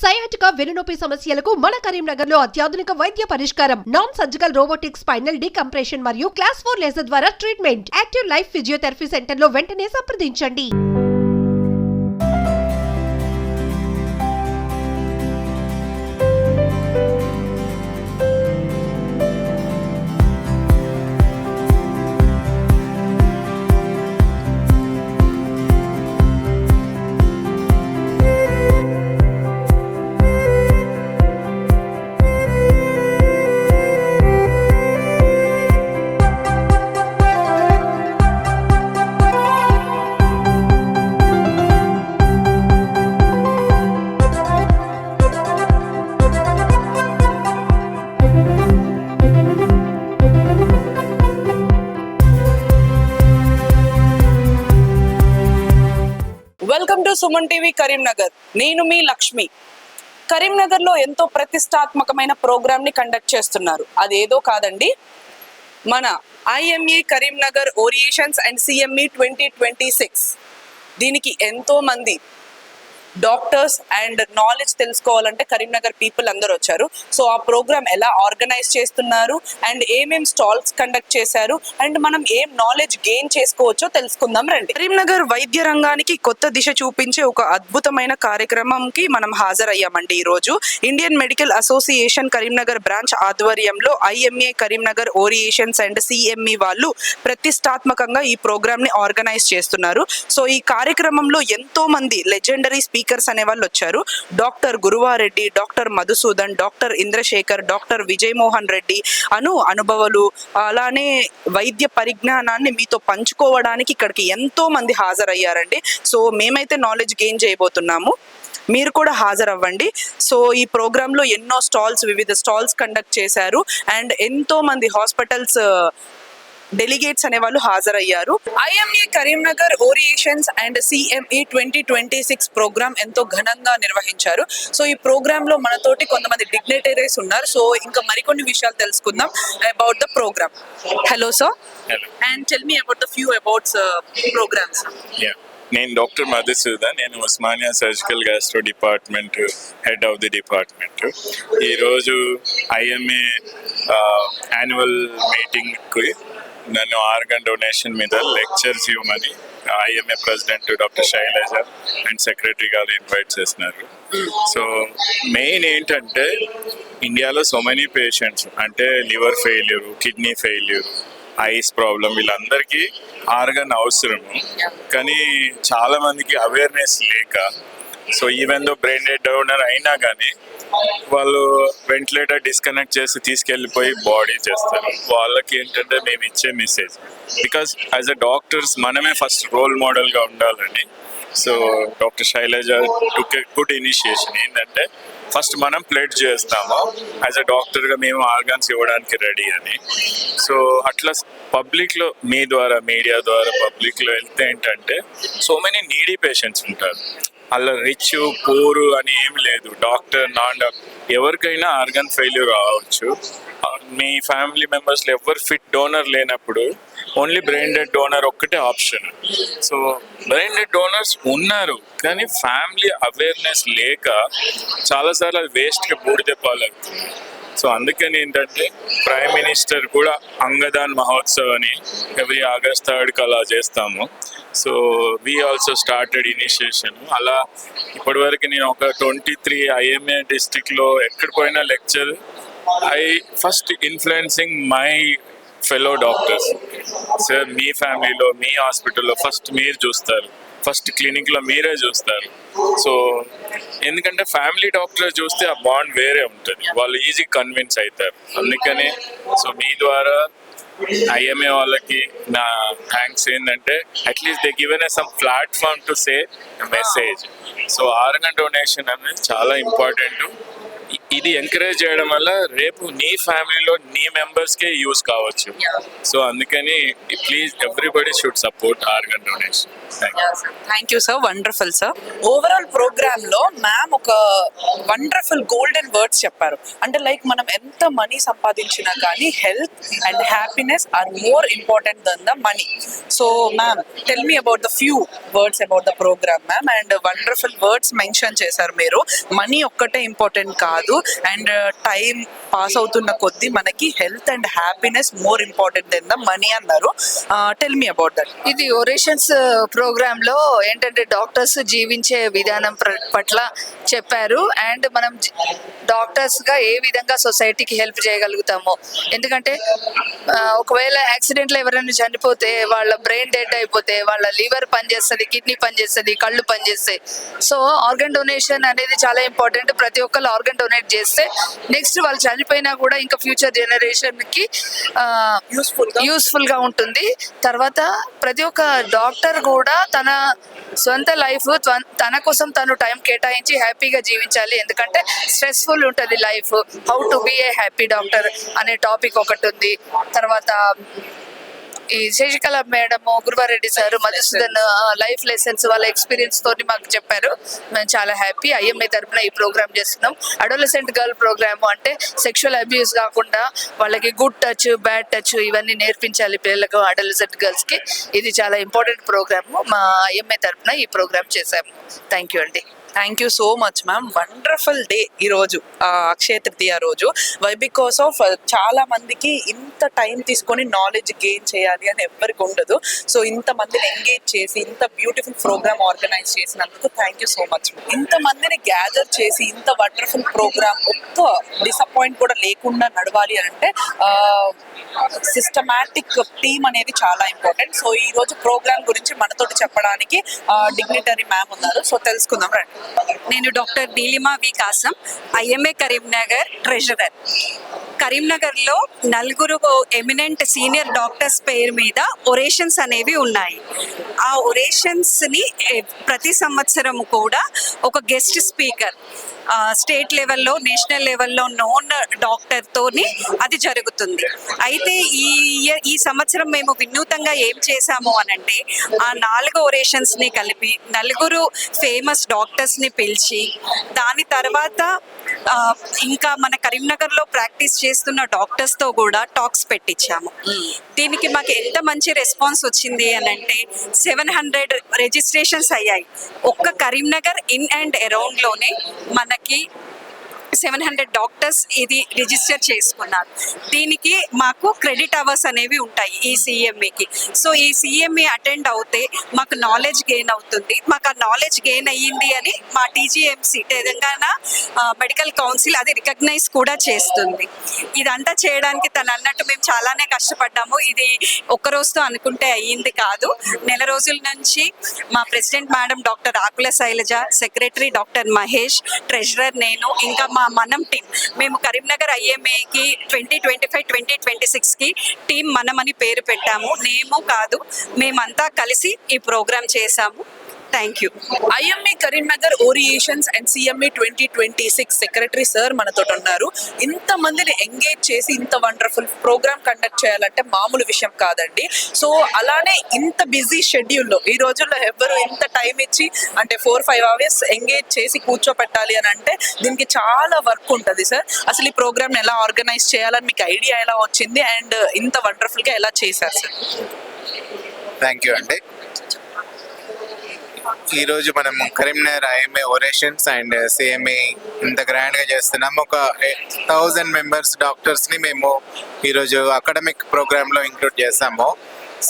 Sciatica వెన్నునొప్పి సమస్యలకు మన కరీంనగర్ లో అత్యాధునిక వైద్య పరిష్కారం. Non surgical robotic spinal decompression మరియు క్లాస్ 4 లేజర్ ద్వారా treatment. Active life physiotherapy centre లో వెంటనే సంప్రదించండి. Welcome to Suman TV Karimnagar. నేను మీ లక్ష్మి. కరీంనగర్ లో ఎంతో ప్రతిష్టాత్మకమైన ప్రోగ్రామ్ ని కండక్ట్ చేస్తున్నారు. అదేదో కాదండి, మన IMA Karimnagar orations and CME 2026. దీనికి ఎంతో మంది డాక్టర్స్ అండ్ నాలెడ్జ్ తెలుసుకోవాలంటే కరీంనగర్ పీపుల్ అందరూ వచ్చారు. సో ఆ ప్రోగ్రామ్ ఎలా ఆర్గనైజ్ చేస్తున్నారు అండ్ ఏమేం స్టాల్స్ కండక్ట్ చేశారు అండ్ మనం ఏం నాలెడ్జ్ గెయిన్ చేసుకోవచ్చో తెలుసుకుందాం రండి. కరీంనగర్ వైద్య రంగానికి కొత్త దిశ చూపించే ఒక అద్భుతమైన కార్యక్రమంకి మనం హాజరయ్యామండి. ఈరోజు Indian medical association Karimnagar branch ఆధ్వర్యంలో IMA Karimnagar orations and CME వాళ్ళు ప్రతిష్టాత్మకంగా ఈ ప్రోగ్రామ్ ని ఆర్గనైజ్ చేస్తున్నారు. సో ఈ కార్యక్రమంలో ఎంతో మంది లెజెండరీ స్పీకర్స్ అనే వాళ్ళు వచ్చారు. Doctor Guruva Reddy, doctor Madhusudan, doctor Indrasekhar, doctor Vijay Mohan Reddy అనుభవాలు అలానే వైద్య పరిజ్ఞానాన్ని మీతో పంచుకోవడానికి ఇక్కడికి ఎంతో మంది హాజరయ్యారండి. సో మేమైతే నాలెడ్జ్ గెయిన్ చేయబోతున్నాము, మీరు కూడా హాజరవ్వండి. సో ఈ ప్రోగ్రామ్ లో ఎన్నో స్టాల్స్, వివిధ స్టాల్స్ కండక్ట్ చేశారు అండ్ ఎంతో మంది హాస్పిటల్స్ డెలిగేట్స్ అనే వాళ్ళు హాజరయ్యారు. IMA Karimnagar orations and CME 2026 program ఎంతో ఘనంగా నిర్వహించారు. సో ఈ ప్రోగ్రామ్ లో మనతోటి కొంతమంది డిగ్నిటరీస్ ఉన్నారు. సో ఇంకా మరికొన్ని విషయాలు తెలుసుకుందాం about the program. Hello sir, and tell me about the few abouts programs. నేను డాక్టర్ మధుసూదన్. నేను Osmania surgical gastro department head of the department. ఈరోజు ఐఎంఏ యాన్యువల్ మీటింగ్కి నన్ను ఆర్గన్ డొనేషన్ మీద లెక్చర్స్ ఇవ్వమని IMA president doctor Shailaja and secretary గారు invite చేస్తున్నారు. So main ఏంటంటే ఇండియాలో సో మెనీ పేషెంట్స్ అంటే liver failure, kidney failure, eyes problem, వీళ్ళందరికీ ఆర్గన్ అవసరము. కానీ చాలా మందికి అవేర్నెస్ లేక, so even though brain dead donor అయినా కానీ వాళ్ళు వెంటిలేటర్ డిస్కనెక్ట్ చేసి తీసుకెళ్ళిపోయి బాడీ చేస్తారు. వాళ్ళకి ఏంటంటే మేము ఇచ్చే message, because as a doctors మనమే ఫస్ట్ రోల్ మోడల్గా ఉండాలని. So doctor Shailaja took a good initiation. ఏంటంటే ఫస్ట్ మనం ప్లేట్ చేస్తాము యాజ్ అ డాక్టర్గా, మేము ఆర్గాన్స్ ఇవ్వడానికి రెడీ అని. సో అట్లా పబ్లిక్లో మీ ద్వారా, మీడియా ద్వారా పబ్లిక్లో వెళ్తే ఏంటంటే సో మెనీ నీడీ పేషెంట్స్ ఉంటారు. అలా రిచ్ పూర్ అని ఏమి లేదు, డాక్టర్ నాన్ డాక్టర్ ఎవరికైనా ఆర్గన్ ఫెయిల్యూర్ రావచ్చు. మీ ఫ్యామిలీ మెంబర్స్లో ఎవరు ఫిట్ డోనర్ లేనప్పుడు ఓన్లీ బ్రెయిన్ డెడ్ డోనర్ ఒక్కటే option. So brain dead donors ఉన్నారు కానీ ఫ్యామిలీ అవేర్నెస్ లేక చాలాసార్లు అది వేస్ట్గా బూడిద పాలవుతుంది. సో అందుకని ఏంటంటే ప్రైమ్ మినిస్టర్ కూడా అంగదాన్ మహోత్సవ్ అని ఎవ్రీ ఆగస్ట్ 3 అలా చేస్తాము. So we also started initiation. అలా ఇప్పటివరకు నేను ఒక 23 ఐఎంఏ డిస్ట్రిక్ట్లో ఎక్కడికి పోయినా lecture I first influencing my fellow doctors. Sir మీ ఫ్యామిలీలో, మీ హాస్పిటల్లో ఫస్ట్ మీరు చూస్తారు, ఫస్ట్ క్లినిక్లో మీరే చూస్తారు. సో ఎందుకంటే ఫ్యామిలీ డాక్టర్ చూస్తే ఆ బాండ్ వేరే ఉంటుంది, వాళ్ళు ఈజీ కన్విన్స్ అవుతారు. అందుకని సో మీ ద్వారా ఐఎంఏ వాళ్ళకి నా థ్యాంక్స్ ఏంటంటే at least they given some platform to say message. So organ donation అనేది చాలా ఇంపార్టెంట్. ఇది ఎంకరేజ్ చేయడం వల్ల రేపు నీ ఫ్యామిలీలో నీ మెంబర్స్కే యూజ్ కావచ్చు. సో అందుకని please everybody should support organ donation. Thank you sir, wonderful sir. Overall program లో మ్యామ్ ఒక వండర్ఫుల్ గోల్డెన్ వర్డ్స్ చెప్పారు. అంటే లైక్ మనం ఎంత మనీ సంపాదించినా కానీ health and happiness are more important then the money. So ma'am, tell me about the few words about the program ma'am. And wonderful words mention చేశారు మీరు. Money ఒక్కటే important కాదు, అండ్ టైం పాస్ అవుతున్న కొద్దీ మనకి health and happiness more important then the money అన్నారు. Tell me about that. ఇది orations programme లో ఏంటంటే డాక్టర్స్ జీవించే విధానం పట్ల చెప్పారు. అండ్ మనం డాక్టర్స్ గా ఏ విధంగా సొసైటీకి హెల్ప్ చేయగలుగుతాము. ఎందుకంటే ఒకవేళ యాక్సిడెంట్ లో ఎవరైనా చనిపోతే వాళ్ళ బ్రెయిన్ డెడ్ అయిపోతే వాళ్ళ లివర్ పనిచేస్తుంది, కిడ్నీ పనిచేస్తుంది, కళ్ళు పనిచేస్తాయి. సో ఆర్గన్ డొనేషన్ అనేది చాలా ఇంపార్టెంట్. ప్రతి ఒక్కరు ఆర్గన్ డొనేట్ చేస్తే నెక్స్ట్ వాళ్ళు చనిపోయినా కూడా ఇంకా ఫ్యూచర్ జనరేషన్ కి యూస్ఫుల్ గా ఉంటుంది. తర్వాత ప్రతి ఒక్క డాక్టర్ కూడా తన సొంత లైఫ్ తన కోసం తను టైం కేటాయించి హ్యాపీగా జీవించాలి. ఎందుకంటే స్ట్రెస్ఫుల్ ఉంటుంది life. How to be A happy doctor అనే టాపిక్ ఒకటి ఉంది. తర్వాత ఈ Sasikala madam, Guruva Reddy sir, Madhusudan life lessons వాళ్ళ ఎక్స్పీరియన్స్ తోని మాకు చెప్పారు. మేము చాలా హ్యాపీ. ఐఎంఏ తరఫున ఈ ప్రోగ్రామ్ చేస్తున్నాం. అడోలసెంట్ గర్ల్ ప్రోగ్రామ్ అంటే సెక్షువల్ అబ్యూస్ కాకుండా వాళ్ళకి గుడ్ టచ్, బ్యాడ్ టచ్ ఇవన్నీ నేర్పించాలి పిల్లలకు, అడోలసెంట్ గర్ల్స్ కి. ఇది చాలా ఇంపార్టెంట్ ప్రోగ్రామ్. మా ఐఎంఏ తరఫున ఈ ప్రోగ్రామ్ చేశాము. థ్యాంక్ యూ అండి. Thank you so much ma'am. Wonderful day ఈరోజు, అక్షయ తృతీయ రోజు. వై బికాస్ ఆఫ్ చాలా మందికి ఇంత టైం తీసుకొని నాలెడ్జ్ గెయిన్ చేయాలి అని ఎవరికి ఉండదు. సో ఇంతమందిని ఎంగేజ్ చేసి ఇంత బ్యూటిఫుల్ ప్రోగ్రామ్ ఆర్గనైజ్ చేసినందుకు థ్యాంక్ యూ సో మచ్. ఇంతమందిని గ్యాదర్ చేసి ఇంత వండర్ఫుల్ ప్రోగ్రామ్ ఒక్క డిసప్పాయింట్ కూడా లేకుండా నడవాలి అంటే సిస్టమాటిక్ టీమ్ అనేది చాలా ఇంపార్టెంట్. సో ఈ రోజు ప్రోగ్రామ్ గురించి మనతోటి చెప్పడానికి డిగ్నిటరీ మ్యామ్ ఉన్నారు. సో తెలుసుకుందాం రండి. నేను డాక్టర్ నీలిమా వి కాసం, ఐఎంఏ కరీంనగర్ ట్రెజరర్. కరీంనగర్లో 4 ఎమినెంట్ సీనియర్ డాక్టర్స్ పేరు మీద ఒరేషన్స్ అనేవి ఉన్నాయి. ఆ ఒరేషన్స్ని ప్రతి సంవత్సరం కూడా ఒక గెస్ట్ స్పీకర్ స్టేట్ లెవెల్లో, నేషనల్ లెవెల్లో నోన్ డాక్టర్తోని అది జరుగుతుంది. అయితే ఈ సంవత్సరం మేము వినూతంగా ఏం చేశాము అనంటే ఆ 4 ఒరేషన్స్ని కలిపి 4 ఫేమస్ డాక్టర్స్ని పిలిచి దాని తర్వాత ఇంకా మన కరీంనగర్లో ప్రాక్టీస్ చేస్తున్న డాక్టర్స్తో కూడా టాక్స్ పెట్టించాము. దీనికి మాకు ఎంత మంచి రెస్పాన్స్ వచ్చింది అనంటే 700 రిజిస్ట్రేషన్స్ అయ్యాయి. ఒక్క కరీంనగర్ ఇన్ అండ్ అరౌండ్లోనే మనకి 700 డాక్టర్స్ ఇది రిజిస్టర్ చేసుకున్నారు. దీనికి మాకు క్రెడిట్ అవర్స్ అనేవి ఉంటాయి ఈ సిఎంఏకి. సో ఈ సిఎంఏ అటెండ్ అవుతే మాకు నాలెడ్జ్ గెయిన్ అవుతుంది. మాకు ఆ నాలెడ్జ్ గెయిన్ అయ్యింది అని మా టీజీఎంసీ తెలంగాణ మెడికల్ కౌన్సిల్ అది రికగ్నైజ్ కూడా చేస్తుంది. ఇదంతా చేయడానికి తను అన్నట్టు మేము చాలానే కష్టపడ్డాము. ఇది ఒక్క రోజుతో అనుకుంటే అయ్యింది కాదు. నెల రోజుల నుంచి మా president madam doctor Akula Shailaja, secretary doctor Mahesh, treasurer నేను, ఇంకా మనం టీం, మేము కరీంనగర్ ఐఎంఏకి 2025-2026కి టీం మనమని పేరు పెట్టాము. నేమో కాదు, మేమంతా కలిసి ఈ ప్రోగ్రామ్ చేశాము. Thank you. IMA Karimnagar orations and CMA 2026 secretary sir మనతో ఉన్నారు. ఇంతమందిని ఎంగేజ్ చేసి ఇంత వండర్ఫుల్ ప్రోగ్రామ్ కండక్ట్ చేయాలంటే మామూలు విషయం కాదండి. సో అలానే ఇంత బిజీ షెడ్యూల్లో ఈ రోజుల్లో ఎవరు ఇంత టైం ఇచ్చి అంటే 4-5 అవర్స్ ఎంగేజ్ చేసి కూర్చోపెట్టాలి అని అంటే దీనికి చాలా వర్క్ ఉంటుంది సార్. అసలు ఈ ప్రోగ్రామ్ ఎలా ఆర్గనైజ్ చేయాలని మీకు ఐడియా ఎలా వచ్చింది అండ్ ఇంత వండర్ఫుల్గా ఎలా చేశారు సార్? థ్యాంక్ యూ అండి. ఈరోజు మనం కరీంనగర్ ఐఎంఏ ఒరేషన్స్ అండ్ సిఎంఏ ఇంత గ్రాండ్గా చేస్తున్నాం. ఒక 1000 మెంబర్స్ డాక్టర్స్ని మేము ఈరోజు అకాడమిక్ ప్రోగ్రాంలో ఇంక్లూడ్ చేస్తాము.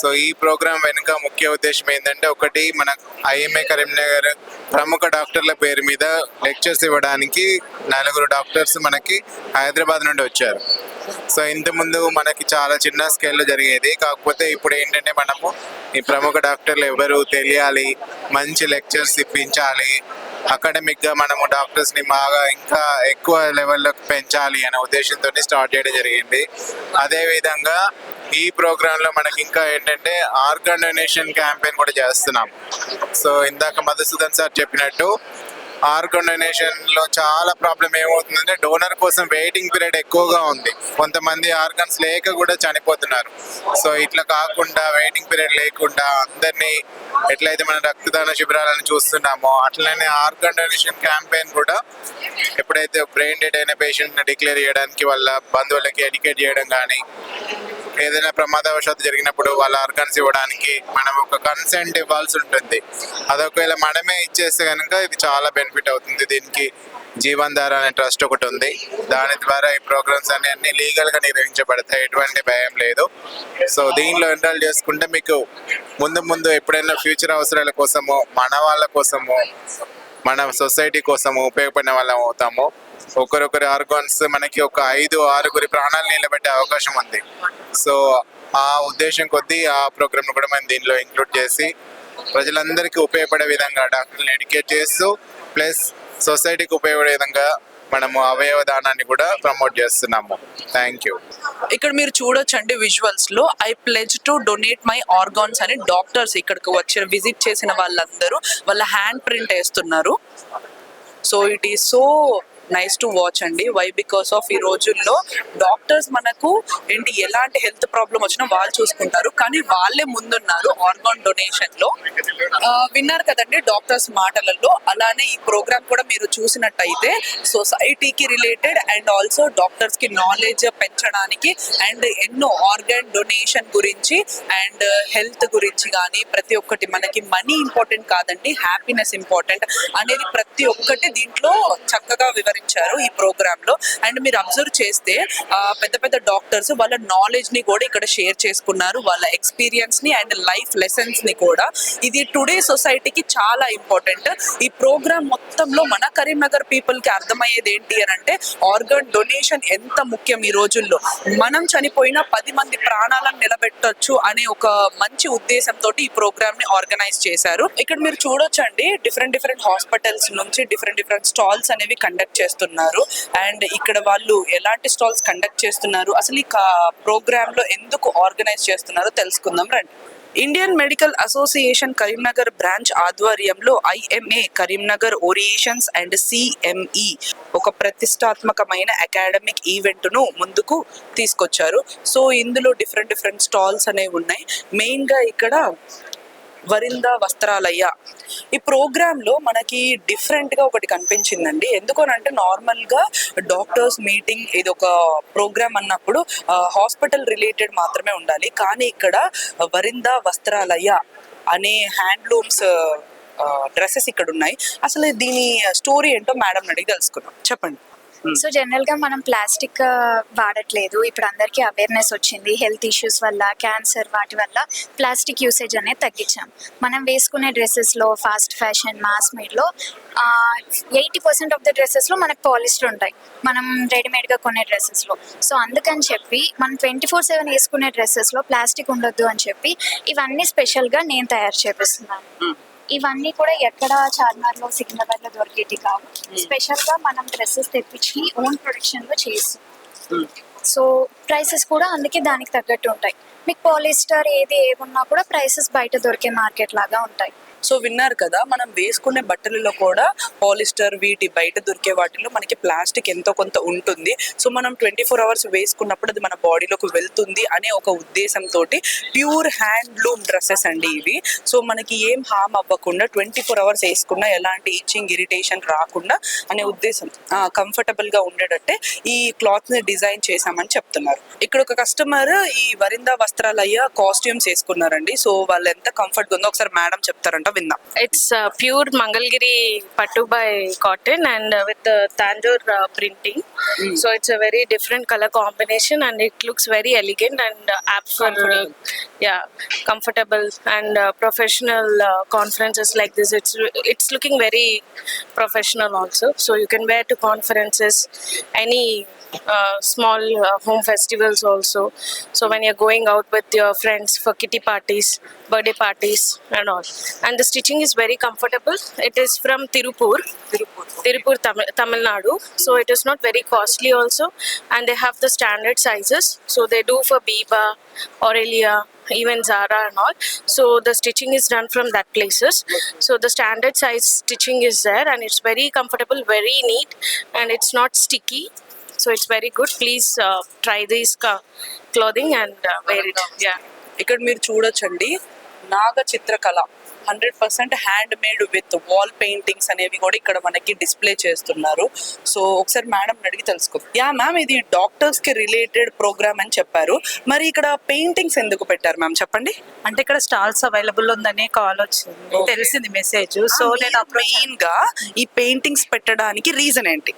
సో ఈ ప్రోగ్రాం వెనుక ముఖ్య ఉద్దేశం ఏంటంటే, ఒకటి మన ఐఎంఏ కరీంనగర్ ప్రముఖ డాక్టర్ల పేరు మీద లెక్చర్స్ ఇవ్వడానికి 4 డాక్టర్స్ మనకి హైదరాబాద్ నుండి వచ్చారు. సో ఇంతకుముందు మనకి చాలా చిన్న స్కేల్లో జరిగేది. కాకపోతే ఇప్పుడు ఏంటంటే మనము ఈ ప్రముఖ డాక్టర్లు ఎవరు తెలియాలి, మంచి లెక్చర్స్ ఇప్పించాలి, అకాడమిక్గా మనము డాక్టర్స్ని బాగా ఇంకా ఎక్కువ లెవెల్లోకి పెంచాలి అనే ఉద్దేశంతో స్టార్ట్ చేయడం జరిగింది. అదేవిధంగా ఈ ప్రోగ్రాంలో మనకి ఇంకా ఏంటంటే ఆర్గన్ డొనేషన్ క్యాంపెయిన్ కూడా చేస్తున్నాం. సో ఇందాక మధుసూదన్ సార్ చెప్పినట్టు ఆర్గన్ డొనేషన్ లో చాలా ప్రాబ్లం ఏమవుతుందంటే డోనర్ కోసం వెయిటింగ్ పీరియడ్ ఎక్కువగా ఉంది. కొంతమంది ఆర్గన్స్ లేక కూడా చనిపోతున్నారు. సో ఇట్లా కాకుండా వెయిటింగ్ పీరియడ్ లేకుండా అందరినీ ఎట్లయితే మన రక్తదాన శిబిరాలను చూస్తున్నామో అట్లనే ఆర్గన్ డొనేషన్ క్యాంపెయిన్ కూడా ఎప్పుడైతే బ్రెయిన్ డెడ్ అయిన పేషెంట్ డిక్లేర్ చేయడానికి వాళ్ళ బంధువులకి ఎడ్యుకేట్ చేయడం కానీ, ఏదైనా ప్రమాదవశాత్తు జరిగినప్పుడు వాళ్ళ ఆర్గన్స్ ఇవ్వడానికి మనం ఒక కన్సెంట్ ఇవ్వాల్సి ఉంటుంది. అదొకవేళ మనమే ఇచ్చేస్తే కనుక ఇది చాలా బెనిఫిట్ అవుతుంది. దీనికి జీవన్ ధార అనే ట్రస్ట్ ఒకటి ఉంది. దాని ద్వారా ఈ ప్రోగ్రామ్స్ అన్ని లీగల్గా నిర్వహించబడతాయి, ఎటువంటి భయం లేదు. సో దీనిలో ఎన్రోల్ చేసుకుంటే మీకు ముందు ఎప్పుడైనా ఫ్యూచర్ అవసరాల కోసము, మన వాళ్ళ కోసము, మన సొసైటీ కోసము ఉపయోగపడిన వాళ్ళం అవుతాము. ఒకరొకరి ఆర్గాన్స్ మనకి ఒక 5-6 ప్రాణాలు నిలబెట్టే అవకాశం ఉంది. సో ఆ ఉద్దేశం కొద్దీ ఆ ప్రోగ్రామ్ కూడా మనం దీనిలో ఇంక్లూడ్ చేసి ప్రజలందరికీ ఉపయోగపడే విధంగా డాక్టర్లను ఎడ్యుకేట్ చేస్తూ ప్లస్ సొసైటీకి ఉపయోగపడే విధంగా మనము అవయవ దానాన్ని కూడా ప్రమోట్ చేస్తున్నాము. Thank you. ఇక్కడ మీరు చూడొచ్చండి విజువల్స్ లో, I ప్లెజ్ to donate my organs అని డాక్టర్స్ ఇక్కడికి వచ్చి విజిట్ చేసిన వాళ్ళందరూ వాళ్ళ హ్యాండ్ ప్రింట్ వేస్తున్నారు. So it is so nice to watch అండి. వై బికాస్ ఆఫ్ ఈ రోజుల్లో డాక్టర్స్ మనకు ఏంటి ఎలాంటి హెల్త్ ప్రాబ్లం వచ్చినా వాళ్ళు చూసుకుంటారు, కానీ వాళ్ళే ముందున్నారు ఆర్గాన్ డొనేషన్ లో. విన్నారు కదండి డాక్టర్స్ మాటలలో. అలానే ఈ ప్రోగ్రామ్ కూడా మీరు చూసినట్టయితే సొసైటీకి రిలేటెడ్ అండ్ ఆల్సో డాక్టర్స్ కి నాలెడ్జ్ పెంచడానికి అండ్ ఎన్నో ఆర్గాన్ డొనేషన్ గురించి అండ్ హెల్త్ గురించి కానీ ప్రతి ఒక్కటి, మనకి మనీ ఇంపార్టెంట్ కాదండి, హ్యాపీనెస్ ఇంపార్టెంట్ అనేది ప్రతి ఒక్కటి దీంట్లో చక్కగా వివరించారు ఈ ప్రోగ్రామ్ లో. అండ్ మీరు అబ్జర్వ్ చేస్తే పెద్ద పెద్ద డాక్టర్స్ వాళ్ళ నాలెడ్జ్ ని కూడా ఇక్కడ షేర్ చేసుకున్నారు, వాళ్ళ ఎక్స్పీరియన్స్ ని అండ్ లైఫ్ లెసన్స్ ని కూడా. ఇది టుడే సొసైటీకి చాలా ఇంపార్టెంట్. ఈ ప్రోగ్రామ్ మొత్తంలో మన కరీంనగర్ పీపుల్ కి అర్థమయ్యేది ఏంటి అని అంటే ఆర్గాన్ డొనేషన్ ఎంత ముఖ్యం ఈ రోజుల్లో. మనం చనిపోయిన 10 మంది ప్రాణాలను నిలబెట్టొచ్చు అనే ఒక మంచి ఉద్దేశంతో ఈ ప్రోగ్రామ్ ని ఆర్గనైజ్ చేశారు. ఇక్కడ మీరు చూడొచ్చండి డిఫరెంట్ హాస్పిటల్స్ నుంచి డిఫరెంట్ స్టాల్స్ అనేవి కండక్ట్ చేస్తున్నారు. అండ్ ఇక్కడ వాళ్ళు ఎలాంటి స్టాల్స్ కండక్ట్ చేస్తున్నారు, అసలు ఈ ప్రోగ్రామ్ లో ఎందుకు ఆర్గనైజ్ చేస్తున్నారో తెలుసుకుందాం రండి. Indian medical association Karimnagar branch ఆధ్వర్యంలో IMA Karimnagar orations and CME ఒక ప్రతిష్టాత్మకమైన అకాడమిక్ ఈవెంట్ ను ముందుకు తీసుకొచ్చారు. సో ఇందులో డిఫరెంట్ స్టాల్స్ అనేవి ఉన్నాయి. మెయిన్ గా ఇక్కడ వరింద వస్త్రాలయ ఈ ప్రోగ్రామ్ లో మనకి డిఫరెంట్ గా ఒకటి కనిపించిందండి. ఎందుకనంటే నార్మల్ గా డాక్టర్స్ మీటింగ్ ఇది ఒక ప్రోగ్రామ్ అన్నప్పుడు హాస్పిటల్ రిలేటెడ్ మాత్రమే ఉండాలి, కానీ ఇక్కడ వరింద వస్త్రాలయ అనే హ్యాండ్లూమ్స్ డ్రెస్సెస్ ఇక్కడ ఉన్నాయి. అసలు దీని స్టోరీ ఏంటో మేడం అడిగి తెలుసుకున్నాం, చెప్పండి. సో జనరల్ గా మనం ప్లాస్టిక్ వాడట్లేదు. ఇప్పుడు అందరికీ అవేర్నెస్ వచ్చింది, హెల్త్ ఇష్యూస్ వల్ల, క్యాన్సర్ వాటి వల్ల ప్లాస్టిక్ యూసేజ్ అనేది తగ్గించాం. మనం వేసుకునే డ్రెస్సెస్లో ఫాస్ట్ ఫ్యాషన్, మాస్ మీడ్లో 80% ఆఫ్ ద డ్రెస్సెస్లో మనకు పాలిస్టర్ ఉంటాయి మనం రెడీమేడ్గా కొనే డ్రెస్సెస్లో. సో అందుకని చెప్పి మనం 24/7 వేసుకునే డ్రెస్సెస్లో ప్లాస్టిక్ ఉండొద్దు అని చెప్పి ఇవన్నీ స్పెషల్గా నేను తయారు చేపిస్తున్నాను. ఇవన్నీ కూడా ఎక్కడ చార్మినార్లో, సికింద్రాబాద్లో దొరికేటి కావు. స్పెషల్గా మనం డ్రెస్సెస్ తెప్పించి ఓన్ ప్రొడక్షన్లో చేస్తాం. సో ప్రైసెస్ కూడా అందుకే దానికి తగ్గట్టు ఉంటాయి. మీకు పాలిస్టర్ ఏది ఏమున్నా కూడా ప్రైసెస్ బయట దొరికే మార్కెట్ లాగా ఉంటాయి. సో విన్నారు కదా, మనం వేసుకునే బట్టలలో కూడా పాలిస్టర్ వీటి బయట దొరికే వాటిలో మనకి ప్లాస్టిక్ ఎంతో కొంత ఉంటుంది. సో మనం 24 hours వేసుకున్నప్పుడు అది మన బాడీలోకి వెళ్తుంది అనే ఒక ఉద్దేశంతో ప్యూర్ హ్యాండ్లూమ్ డ్రెస్సెస్ అండి ఇవి. సో మనకి ఏం హామ్ అవ్వకుండా 24 hours వేసుకున్నా ఎలాంటి ఇచ్చింగ్, ఇరిటేషన్ రాకుండా అనే ఉద్దేశం, కంఫర్టబుల్ గా ఉండేటట్టే ఈ క్లాత్ ని డిజైన్ చేశామని చెప్తున్నారు. ఇక్కడ ఒక కస్టమర్ ఈ వరింద వస్త్రాలయ్య కాస్ట్యూమ్స్ వేసుకున్నారండి. సో వాళ్ళు ఎంత కంఫర్ట్ గా ఉందో ఒకసారి మేడం చెప్తారంట, విందాం. It's pure Mangalgiri pattu by cotton and with Tanjore printing. So it's a very different color combination and it looks very elegant and apt for comfortable and professional conferences like this. It's looking very professional also. So you can wear to conferences, any small home festivals also. So when you're going out with your friends for kitty parties, birthday parties and all. And the stitching is very comfortable. It is from Tirupur, Tamil Nadu. So it is not very costly also. And they have the standard sizes. So they do for Biba, Aurelia, even Zara and all. So the stitching is done from that places. So the standard size stitching is there, and it's very comfortable, very neat, and it's not sticky. So it's very good. Please try this clothing and wear it. Yeah. ఇక్కడ మీరు చూడొచ్చండి నాగ చిత్రకళ 100% hand made with wall paintings అనేవి కూడా ఇక్కడ మనకి display చేస్తున్నారు. So ఒకసారి మేడం అడిగి తెలుసుకుందాం. యా మ్యామ్, ఇది డాక్టర్స్ కి రిలేటెడ్ ప్రోగ్రామ్ అని చెప్పారు, మరి ఇక్కడ పెయింటింగ్స్ ఎందుకు పెట్టారు మ్యామ్ చెప్పండి. అంటే ఇక్కడ స్టాల్స్ అవైలబుల్ ఉందని కాల్ వచ్చింది, తెలిసింది మెసేజ్. సో నేను మెయిన్ గా ఈ పెయింటింగ్స్ పెట్టడానికి రీజన్ ఏంటి?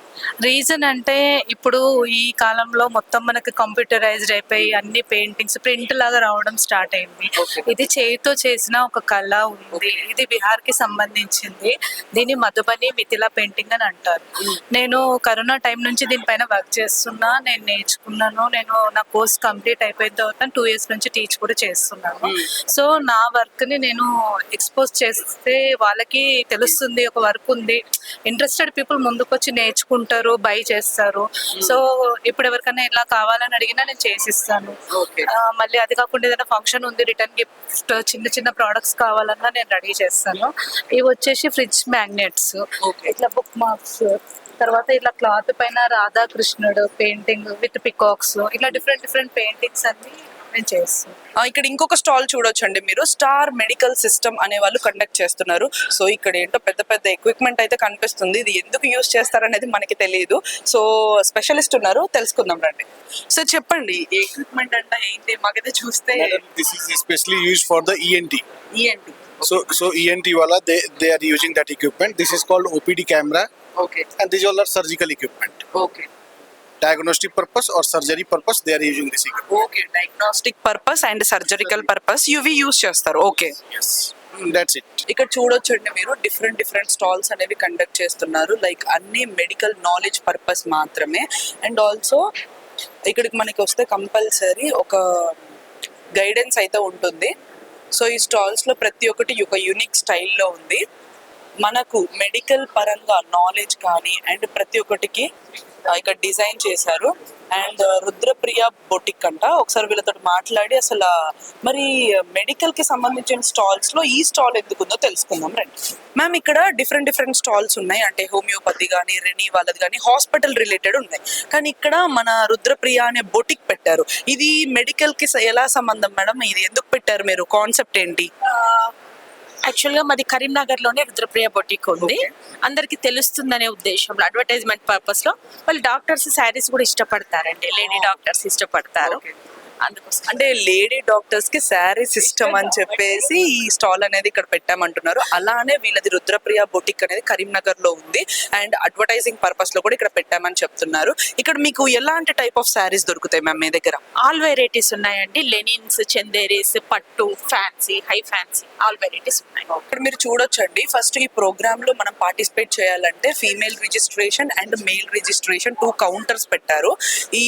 రీజన్ అంటే ఇప్పుడు ఈ కాలంలో మొత్తం మనకి కంప్యూటరైజ్డ్ అయిపోయి అన్ని పెయింటింగ్స్ ప్రింట్ లాగా రావడం స్టార్ట్ అయింది. ఇది చేతితో చేసిన ఒక కళ ఉంది. ఇది బిహార్ కి సంబంధించింది. దీన్ని మధుబని మిథిలా పెయింటింగ్ అని అంటారు. నేను కరోనా టైం నుంచి దీనిపైన వర్క్ చేస్తున్నా, నేను నేర్చుకున్నాను. నేను నా కోర్స్ కంప్లీట్ అయిపోయిన తర్వాత 2 years నుంచి టీచ్ కూడా చేస్తున్నాను. సో నా వర్క్ ని నేను ఎక్స్పోజ్ చేస్తే వాళ్ళకి తెలుస్తుంది ఒక వర్క్ ఉంది. ఇంట్రెస్టెడ్ పీపుల్ ముందుకొచ్చి నేర్చుకుంటారు, బై చేస్తారు. సో ఇప్పుడు ఎవరికైనా ఇలా కావాలని అడిగినా నేను చేసిస్తాను. మళ్ళీ అది కాకుండా ఏదైనా ఫంక్షన్ ఉంది, రిటర్న్ గిఫ్ట్, చిన్న చిన్న ప్రోడక్ట్స్ కావాలన్నా నేను రెడీ చేస్తాను. ఇవి వచ్చేసి ఫ్రిడ్జ్ మ్యాగ్నెట్స్, ఇట్లా బుక్ మార్క్స్, తర్వాత ఇట్లా క్లాత్ పైన రాధాకృష్ణుడు పెయింటింగ్ విత్ పికాక్స్, ఇట్లా డిఫరెంట్ పెయింటింగ్స్ అన్ని నేను చేస్తాను. ఇక్కడ ఇంకొక స్టాల్ చూడొచ్చండి మీరు, స్టార్ మెడికల్ సిస్టమ్ అనే వాళ్ళు కండక్ట్ చేస్తున్నారు. సో ఇక్కడ ఏంటో పెద్ద పెద్ద ఎక్విప్మెంట్ అయితే కనిపిస్తుంది. ఇది ఎందుకు యూజ్ చేస్తారనేది మనకి తెలియదు. సో స్పెషలిస్ట్ ఉన్నారు, తెలుసుకుందాం రండి. సో చెప్పండి, ఎక్విప్మెంట్ అంటే ఏంటి? మాకైతే చూస్తే this is especially used for the ENT. ENT. So ENT wala they are using that equipment. This is called OPD camera. Okay. And these all are surgical equipment. Okay. Diagnostic purpose or surgery purpose they are using this equipment. Okay, diagnostic purpose and సర్జరికల్ purpose ఇవి use చేస్తారు. Okay, Yes. That's it. ఇక్కడ చూడొచ్చండి మీరు different stalls అనేవి conduct చేస్తున్నారు. Like అన్ని medical knowledge purpose మాత్రమే. And also ఇక్కడికి మనకి వస్తే కంపల్సరీ ఒక గైడెన్స్ అయితే ఉంటుంది. సో ఈ స్టాల్స్ లో ప్రతి ఒక్కటి ఒక యూనిక్ స్టైల్లో ఉంది. మనకు మెడికల్ పరంగా నాలెడ్జ్ కానీ అండ్ ప్రతి ఒక్కటికి ఇక్కడ డిజైన్ చేశారు. అండ్ రుద్రప్రియ బొటిక్ అంట. ఒకసారి వీళ్ళతో మాట్లాడి అసలు మరి మెడికల్ కి సంబంధించిన స్టాల్స్ లో ఈ స్టాల్ ఎందుకుందో తెలుసుకుందాం రండి. మ్యామ్, ఇక్కడ డిఫరెంట్ స్టాల్స్ ఉన్నాయి. అంటే హోమియోపతి కానీ, రెనీ వాళ్ళది కానీ, హాస్పిటల్ రిలేటెడ్ ఉన్నాయి. కానీ ఇక్కడ మన రుద్రప్రియ అనే బొటిక్ పెట్టారు. ఇది మెడికల్ కి ఎలా సంబంధం మేడం? ఇది ఎందుకు పెట్టారు మీరు? కాన్సెప్ట్ ఏంటి? యాక్చువల్గా మాది కరీంనగర్లోనే రుద్రప్రియ బొటిక్ ఉంది. అందరికీ తెలుస్తుందనే ఉద్దేశంలో, అడ్వర్టైజ్మెంట్ పర్పస్లో వాళ్ళు డాక్టర్స్ శారీస్ కూడా ఇష్టపడతారండి. లేడీ డాక్టర్స్ ఇష్టపడతారు. అందుకోసం అంటే లేడీ డాక్టర్స్ కి శారీ సిస్టమ్ అని చెప్పేసి ఈ స్టాల్ అనేది ఇక్కడ పెట్టామంటున్నారు. అలానే వీళ్ళది రుద్రప్రియ బొటిక్ అనేది కరీంనగర్ లో ఉంది. అండ్ అడ్వర్టైజింగ్ పర్పస్ లో కూడా ఇక్కడ పెట్టామని చెప్తున్నారు. ఇక్కడ మీకు ఎలాంటి టైప్ ఆఫ్ శారీస్ దొరుకుతాయి మ్యామ్ మీ దగ్గర? ఆల్ వెరైటీస్ ఉన్నాయండి. లెనిన్స్, చందేరీస్, పట్టు, fancy, high fancy, all varieties ఉన్నాయి. ఇక్కడ మీరు చూడొచ్చండి, ఫస్ట్ ఈ ప్రోగ్రామ్ లో మనం పార్టిసిపేట్ చేయాలంటే female registration and male registration 2 counters పెట్టారు. ఈ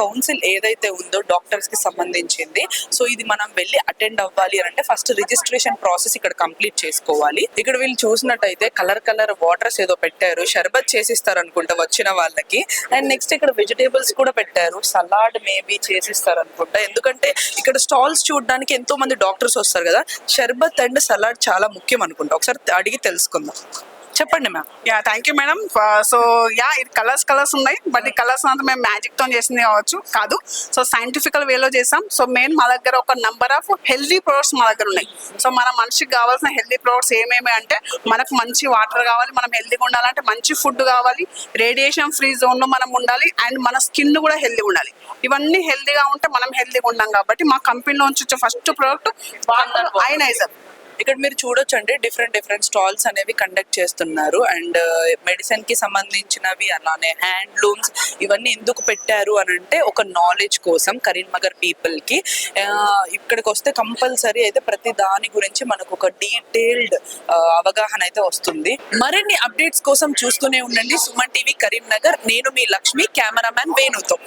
కౌన్సిల్ ఏదైతే ఉందో డాక్టర్స్ కి సంబంధించింది. సో ఇది మనం వెళ్ళి అటెండ్ అవ్వాలి అని అంటే ఫస్ట్ రిజిస్ట్రేషన్ ప్రాసెస్ ఇక్కడ కంప్లీట్ చేసుకోవాలి. ఇక్కడ వీళ్ళు చూసినట్టయితే కలర్ వాటర్స్ ఏదో పెట్టారు, షర్బత్ చేసిస్తారు అనుకుంటా వచ్చిన వాళ్ళకి. అండ్ నెక్స్ట్ ఇక్కడ వెజిటేబుల్స్ కూడా పెట్టారు, సలాడ్ మేబీ చేసిస్తారు అనుకుంటా. ఎందుకంటే ఇక్కడ స్టాల్స్ చూడడానికి ఎంతో మంది డాక్టర్స్ వస్తారు కదా, షర్బత్ అండ్ సలాడ్ చాలా ముఖ్యం అనుకుంటా. ఒకసారి అడిగి తెలుసుకుందాం. చెప్పండి ma'am. Yeah, thank you madam. So yeah, ఇది కలర్స్ ఉన్నాయి. బట్ ఈ కలర్స్ అంతా మేము మ్యాజిక్ తో చేసింది కాదు. సో సైంటిఫికల్ వేలో చేసాం. సో మెయిన్ మా దగ్గర ఒక నంబర్ ఆఫ్ హెల్దీ ప్రొడక్ట్స్ మా దగ్గర ఉన్నాయి. సో మన మనిషికి కావాల్సిన హెల్దీ ప్రొడక్ట్స్ ఏమేమి అంటే, మనకు మంచి వాటర్ కావాలి, మనం హెల్దీగా ఉండాలంటే మంచి ఫుడ్ కావాలి, రేడియేషన్ ఫ్రీ జోన్ లో మనం ఉండాలి, అండ్ మన స్కిన్ కూడా హెల్దీగా ఉండాలి. ఇవన్నీ హెల్దీగా ఉంటే మనం హెల్దీగా ఉండాం. కాబట్టి మా కంపెనీలో నుంచి వచ్చే ఫస్ట్ ప్రోడక్ట్ వాటర్ అయనైజర్. ఇక్కడ మీరు చూడొచ్చండి డిఫరెంట్ స్టాల్స్ అనేవి కండక్ట్ చేస్తున్నారు. అండ్ మెడిసిన్ కి సంబంధించినవి, అలానే హ్యాండ్లూమ్స్, ఇవన్నీ ఎందుకు పెట్టారు అని అంటే ఒక నాలెడ్జ్ కోసం కరీంనగర్ పీపుల్ కి. ఇక్కడికి వస్తే కంపల్సరీ అయితే ప్రతి దాని గురించి మనకు ఒక డీటెయిల్డ్ అవగాహన అయితే వస్తుంది. మరిన్ని అప్డేట్స్ కోసం చూస్తూనే ఉండండి సుమన్ టీవీ కరీంనగర్. నేను మీ లక్ష్మి, కెమెరామ్యాన్ వేణుతో.